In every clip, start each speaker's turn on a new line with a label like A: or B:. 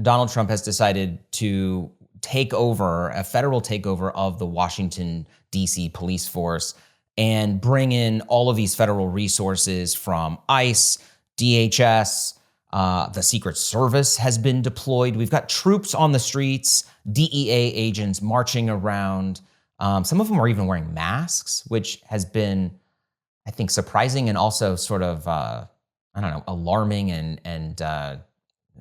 A: that Donald Trump has decided to take over, a federal takeover of the Washington, D.C. police force and bring in all of these federal resources from ICE, DHS, the Secret Service has been deployed. We've got troops on the streets, DEA agents marching around. Some of them are even wearing masks, which has been, I think, surprising and also sort of, alarming and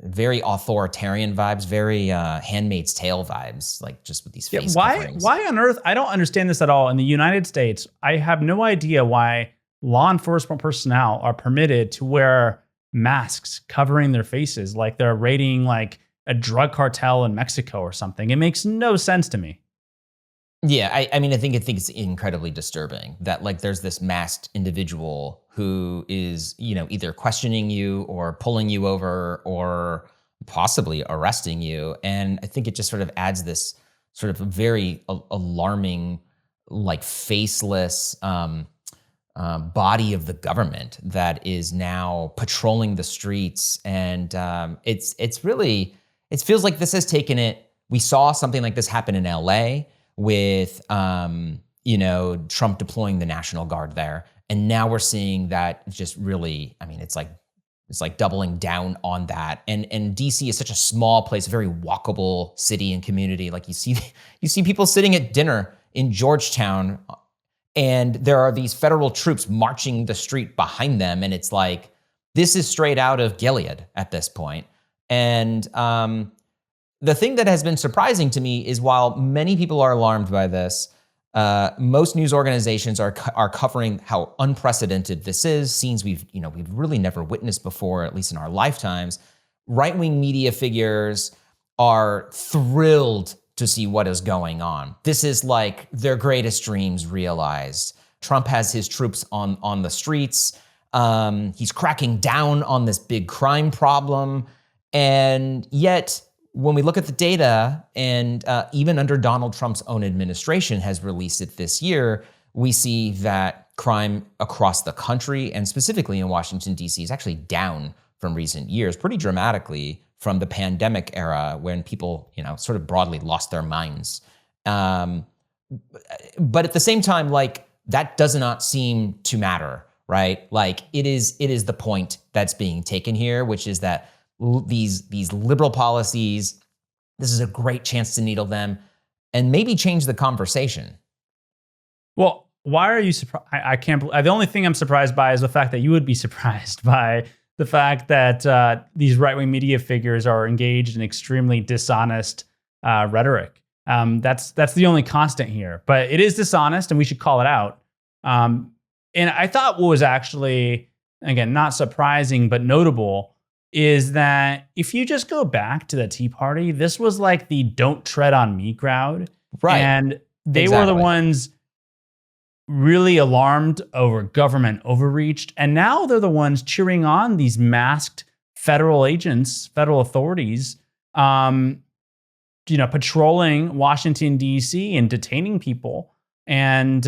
A: very authoritarian vibes, very Handmaid's Tale vibes, like just with these face coverings.
B: Why on earth? I don't understand this at all. In the United States, I have no idea why law enforcement personnel are permitted to wear masks covering their faces like they're raiding like a drug cartel in Mexico or something. It makes no sense to me.
A: Yeah, I think it's incredibly disturbing that like there's this masked individual who is, either questioning you or pulling you over or possibly arresting you. And I think it just sort of adds this sort of very alarming, like faceless body of the government that is now patrolling the streets. And it feels like this has taken it. We saw something like this happen in LA with, Trump deploying the National Guard there. And now we're seeing that just really, it's like doubling down on that. And DC is such a small place, a very walkable city and community. Like you see people sitting at dinner in Georgetown and there are these federal troops marching the street behind them. And it's like, this is straight out of Gilead at this point. And, the thing that has been surprising to me is while many people are alarmed by this, most news organizations are covering how unprecedented this is, scenes we've really never witnessed before, at least in our lifetimes. Right-wing media figures are thrilled to see what is going on. This is like their greatest dreams realized. Trump has his troops on the streets. He's cracking down on this big crime problem, and yet, when we look at the data, and even under Donald Trump's own administration has released it this year, we see that crime across the country, and specifically in Washington, D.C., is actually down from recent years, pretty dramatically from the pandemic era when people, sort of broadly lost their minds. But at the same time, like, that does not seem to matter, right? Like, it is the point that's being taken here, which is that these liberal policies, this is a great chance to needle them and maybe change the conversation.
B: Well, why are you surprised? I can't. The only thing I'm surprised by is the fact that you would be surprised by the fact that these right-wing media figures are engaged in extremely dishonest rhetoric. That's the only constant here. But it is dishonest, and we should call it out. And I thought what was actually, again, not surprising but notable is that if you just go back to the Tea Party, this was like the "Don't Tread on Me" crowd.
A: Right.
B: And they were the ones really alarmed over government overreach. And now they're the ones cheering on these masked federal agents, federal authorities, patrolling Washington, D.C. and detaining people and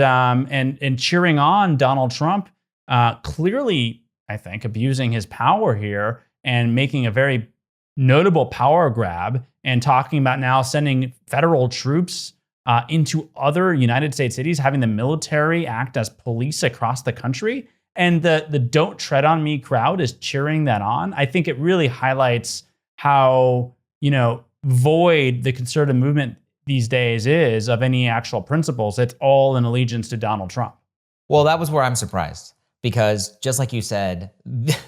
B: cheering on Donald Trump, clearly, I think, abusing his power here and making a very notable power grab and talking about now sending federal troops into other United States cities, having the military act as police across the country. And the "Don't Tread on Me" crowd is cheering that on. I think it really highlights how, void the conservative movement these days is of any actual principles. It's all in allegiance to Donald Trump.
A: Well, that was where I'm surprised because just like you said,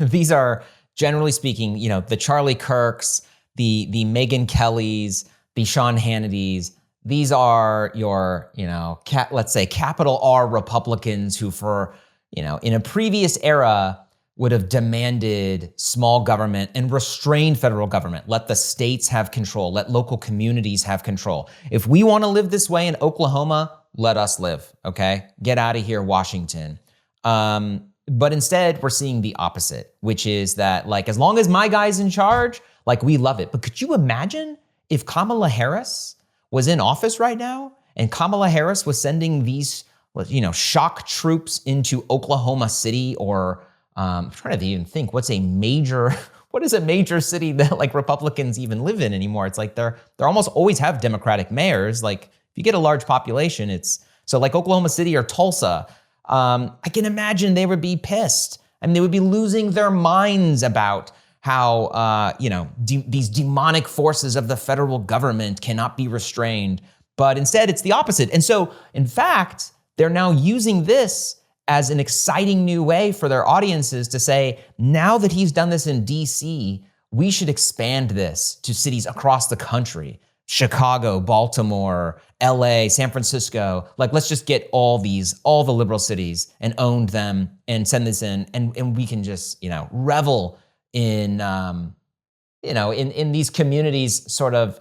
A: these are, generally speaking, the Charlie Kirks, the Megyn Kellys, the Sean Hannitys. These are your, let's say capital R Republicans who for, in a previous era would have demanded small government and restrained federal government. Let the states have control. Let local communities have control. If we want to live this way in Oklahoma, let us live, okay? Get out of here, Washington. But instead, we're seeing the opposite, which is that, like, as long as my guy's in charge, like, we love it. But could you imagine if Kamala Harris was in office right now and Kamala Harris was sending these, shock troops into Oklahoma City or I'm trying to even think, what's a major what is a major city that like Republicans even live in anymore? It's like they're almost always have Democratic mayors. Like if you get a large population, it's so like Oklahoma City or Tulsa. I can imagine they would be pissed. I mean, they would be losing their minds about how these demonic forces of the federal government cannot be restrained. But instead, it's the opposite. And so, in fact, they're now using this as an exciting new way for their audiences to say, now that he's done this in DC, we should expand this to cities across the country. Chicago, Baltimore, LA, San Francisco. Like, let's just get all the liberal cities and own them and send this in. And we can just, revel in, in these communities sort of,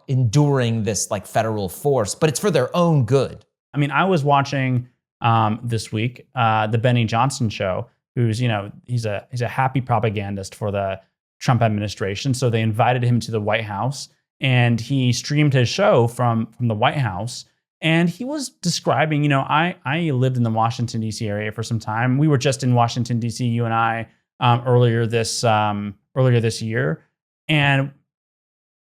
A: enduring this like federal force, but it's for their own good.
B: I mean, I was watching this week the Benny Johnson show, who's, he's a happy propagandist for the Trump administration. So they invited him to the White House and he streamed his show from the White House. And he was describing, I lived in the Washington, D.C. area for some time. We were just in Washington, D.C., you and I, earlier this year. And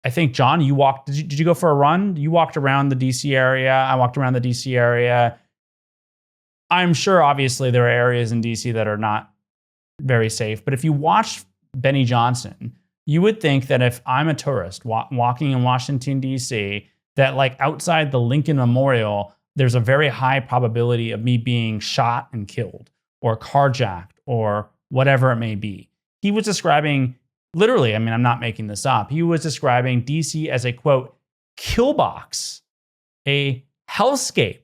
B: I think, John, did you go for a run? You walked around the DC area. I walked around the DC area. I'm sure, obviously, there are areas in DC that are not very safe. But if you watch Benny Johnson, you would think that if I'm a tourist walking in Washington, DC, that like outside the Lincoln Memorial, there's a very high probability of me being shot and killed or carjacked or whatever it may be. He was describing, literally, I mean, I'm not making this up. He was describing DC as a, quote, kill box, a hellscape,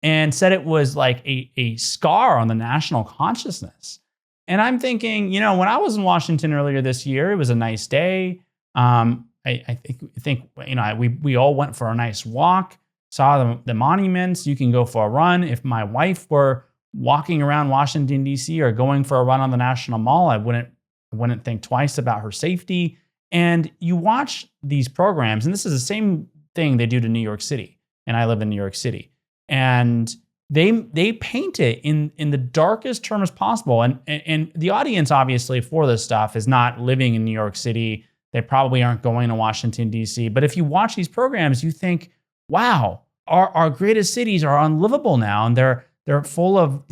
B: and said it was like a scar on the national consciousness. And I'm thinking, when I was in Washington earlier this year, it was a nice day. I think we all went for a nice walk, saw the monuments. You can go for a run. If my wife were walking around Washington, D.C. or going for a run on the National Mall, I wouldn't think twice about her safety. And you watch these programs, and this is the same thing they do to New York City. And I live in New York City. And they paint it in the darkest terms possible. And the audience, obviously, for this stuff is not living in New York City. They probably aren't going to Washington, D.C. But if you watch these programs, you think, wow, our greatest cities are unlivable now. And they're full of,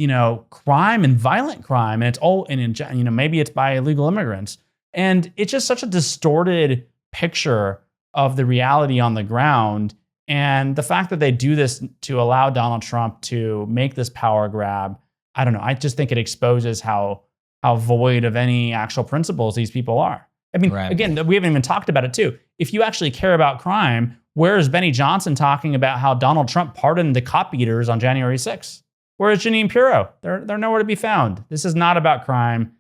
B: crime and violent crime. And it's all, maybe it's by illegal immigrants. And it's just such a distorted picture of the reality on the ground. And the fact that they do this to allow Donald Trump to make this power grab, I don't know. I just think it exposes how void of any actual principles these people are. I mean,
A: Right.
B: Again, we haven't even talked about it too. If you actually care about crime, where is Benny Johnson talking about how Donald Trump pardoned the cop eaters on January 6th? Where is Jeanine Pirro? They're nowhere to be found. This is not about crime,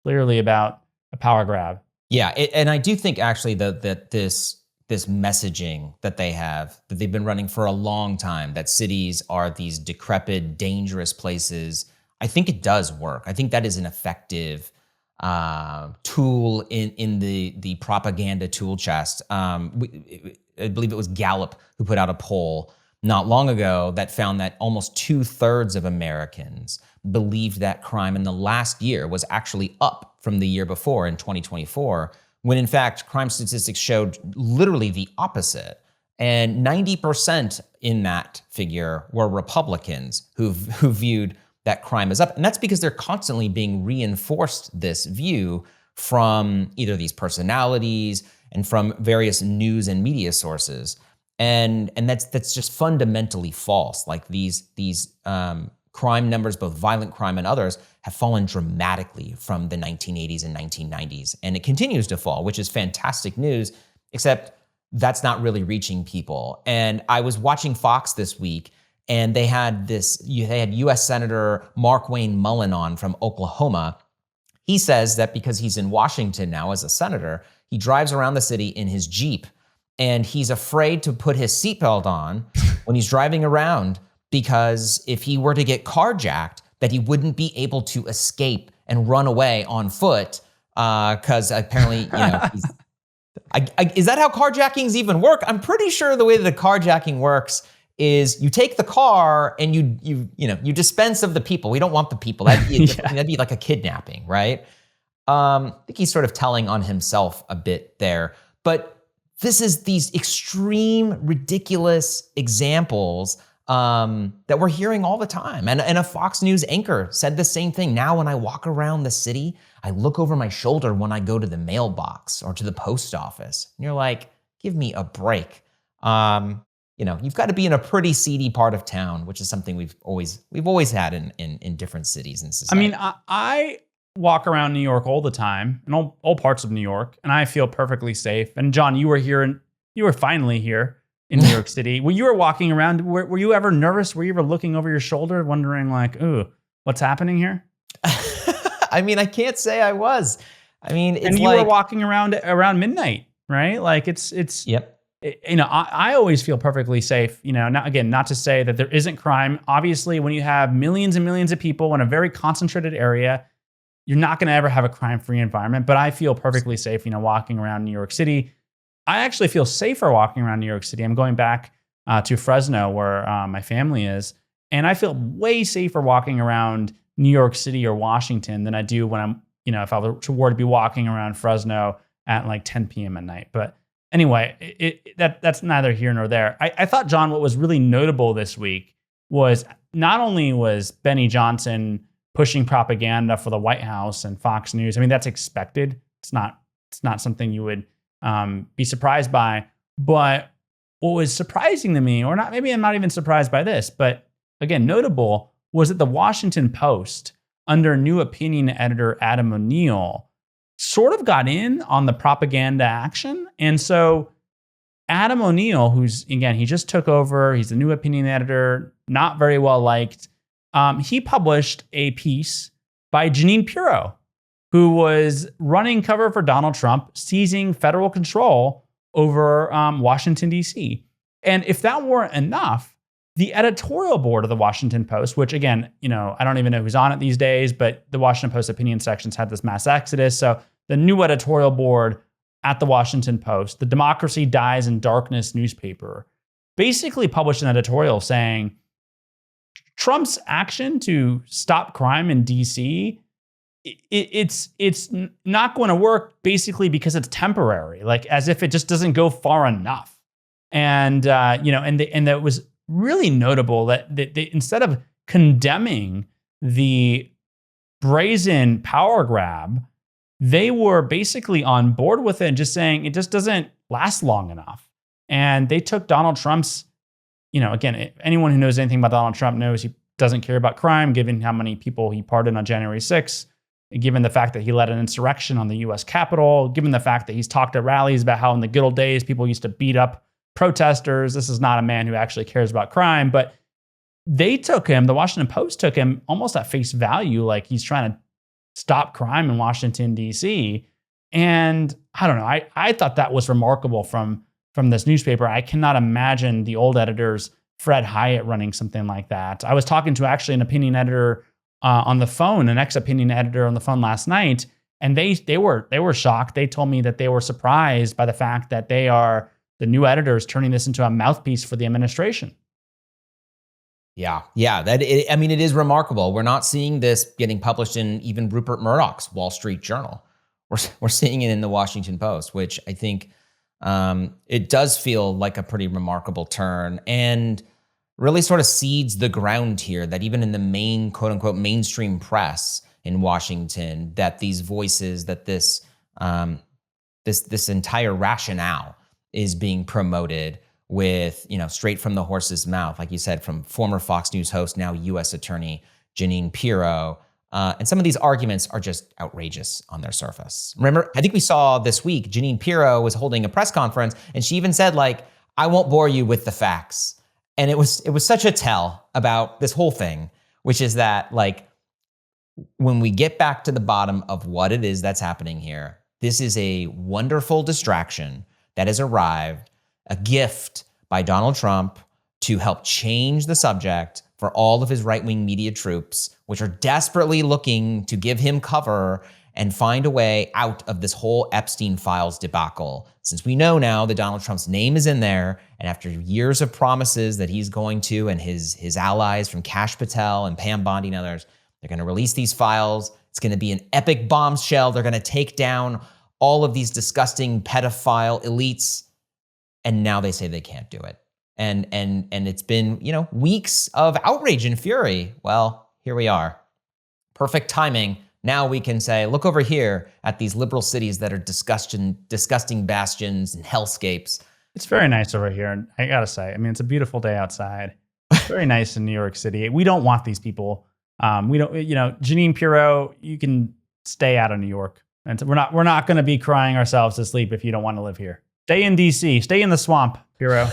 B: clearly about a power grab.
A: Yeah, and I do think actually that this messaging that they've been running for a long time, that cities are these decrepit, dangerous places, I think it does work. I think that is an effective tool in the propaganda tool chest. I believe it was Gallup who put out a poll not long ago that found that almost 2/3 of Americans believed that crime in the last year was actually up from the year before in 2024, when in fact crime statistics showed literally the opposite. And 90% in that figure were Republicans who viewed that crime is up. And that's because they're constantly being reinforced this view from either these personalities and from various news and media sources. And that's just fundamentally false. Like these crime numbers, both violent crime and others, have fallen dramatically from the 1980s and 1990s. And it continues to fall, which is fantastic news, except that's not really reaching people. And I was watching Fox this week, and they had U.S. Senator Markwayne Mullin on from Oklahoma. He says that because he's in Washington now as a senator, he drives around the city in his Jeep, and he's afraid to put his seatbelt on when he's driving around, because if he were to get carjacked, that he wouldn't be able to escape and run away on foot, because apparently, is that how carjackings even work? I'm pretty sure the way that a carjacking works is you take the car and you dispense of the people. We don't want the people. That'd be like a kidnapping, right? I think he's sort of telling on himself a bit there. But this is these extreme, ridiculous examples that we're hearing all the time. And a Fox News anchor said the same thing. Now, when I walk around the city, I look over my shoulder when I go to the mailbox or to the post office. And you're like, give me a break. You've got to be in a pretty seedy part of town, which is something we've always had in different cities and society.
B: I mean, I walk around New York all the time, in all parts of New York, and I feel perfectly safe. And John, you were finally here in New York City. When you were walking around, were you ever nervous? Were you ever looking over your shoulder, wondering like, "Ooh, what's happening here?"
A: I mean, I can't say I was. I mean, it's
B: and you were walking around midnight, right? Like it's.
A: Yep.
B: I always feel perfectly safe. Not to say that there isn't crime. Obviously, when you have millions and millions of people in a very concentrated area, you're not going to ever have a crime-free environment. But I feel perfectly safe, walking around New York City. I actually feel safer walking around New York City. I'm going back to Fresno, where my family is, and I feel way safer walking around New York City or Washington than I do when I'm, if I were to be walking around Fresno at like 10 p.m. at night. But anyway, that's neither here nor there. I thought, John, what was really notable this week was not only was Benny Johnson pushing propaganda for the White House and Fox News. I mean, that's expected. It's not something you would be surprised by. But what was surprising to me, or not, maybe I'm not even surprised by this, but again, notable, was that the Washington Post, under new opinion editor Adam O'Neill, sort of got in on the propaganda action. And so Adam O'Neill, who's, again, he just took over, he's the new opinion editor, not very well liked. He published a piece by Jeanine Pirro, who was running cover for Donald Trump, seizing federal control over Washington, D.C. And if that weren't enough, the editorial board of the Washington Post, which again, I don't even know who's on it these days, but the Washington Post opinion sections had this mass exodus. So the new editorial board at the Washington Post, the Democracy Dies in Darkness newspaper, basically published an editorial saying Trump's action to stop crime in D.C., it's not going to work basically because it's temporary, like as if it just doesn't go far enough. And that was really notable that they, instead of condemning the brazen power grab, they were basically on board with it and just saying it just doesn't last long enough. And they took Donald Trump's, again, anyone who knows anything about Donald Trump knows he doesn't care about crime, given how many people he pardoned on January 6th, given the fact that he led an insurrection on the U.S. Capitol, given the fact that he's talked at rallies about how in the good old days people used to beat up protesters. This is not a man who actually cares about crime. But they took him, the Washington Post took him almost at face value, like he's trying to stop crime in Washington, D.C. And I don't know, I thought that was remarkable from this newspaper. I cannot imagine the old editors, Fred Hyatt, running something like that. I was talking to actually an opinion editor on the phone, an ex-opinion editor on the phone last night, and they were shocked. They told me that they were surprised by the fact that they are the new editors turning this into a mouthpiece for the administration.
A: Yeah. It is remarkable. We're not seeing this getting published in even Rupert Murdoch's Wall Street Journal. We're seeing it in the Washington Post, which I think it does feel like a pretty remarkable turn and really sort of seeds the ground here that even in the main, quote unquote, mainstream press in Washington, that these voices, that this entire rationale is being promoted with, straight from the horse's mouth, like you said, from former Fox News host, now U.S. Attorney Jeanine Pirro. And some of these arguments are just outrageous on their surface. Remember, I think we saw this week, Jeanine Pirro was holding a press conference, and she even said, like, I won't bore you with the facts. And it was such a tell about this whole thing, which is that, like, when we get back to the bottom of what it is that's happening here, this is a wonderful distraction that has arrived, a gift by Donald Trump to help change the subject for all of his right-wing media troops, which are desperately looking to give him cover and find a way out of this whole Epstein Files debacle. Since we know now that Donald Trump's name is in there, and after years of promises that he's going to, and his allies from Kash Patel and Pam Bondi and others, they're going to release these files, It's going to be an epic bombshell. They're going to take down all of these disgusting pedophile elites. And now they say they can't do it. And it's been, weeks of outrage and fury. Well, here we are. Perfect timing. Now we can say, look over here at these liberal cities that are disgusting bastions and hellscapes.
B: It's very nice over here. And I gotta say, I mean, it's a beautiful day outside. Very nice in New York City. We don't want these people. We don't, Jeanine Pirro, you can stay out of New York. And we're not going to be crying ourselves to sleep if you don't want to live here. Stay in DC. Stay in the swamp, Pirro.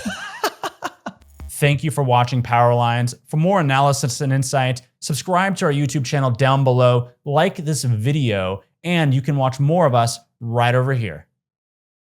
B: Thank you for watching Power Lines. For more analysis and insight, subscribe to our YouTube channel down below, like this video, and you can watch more of us right over here.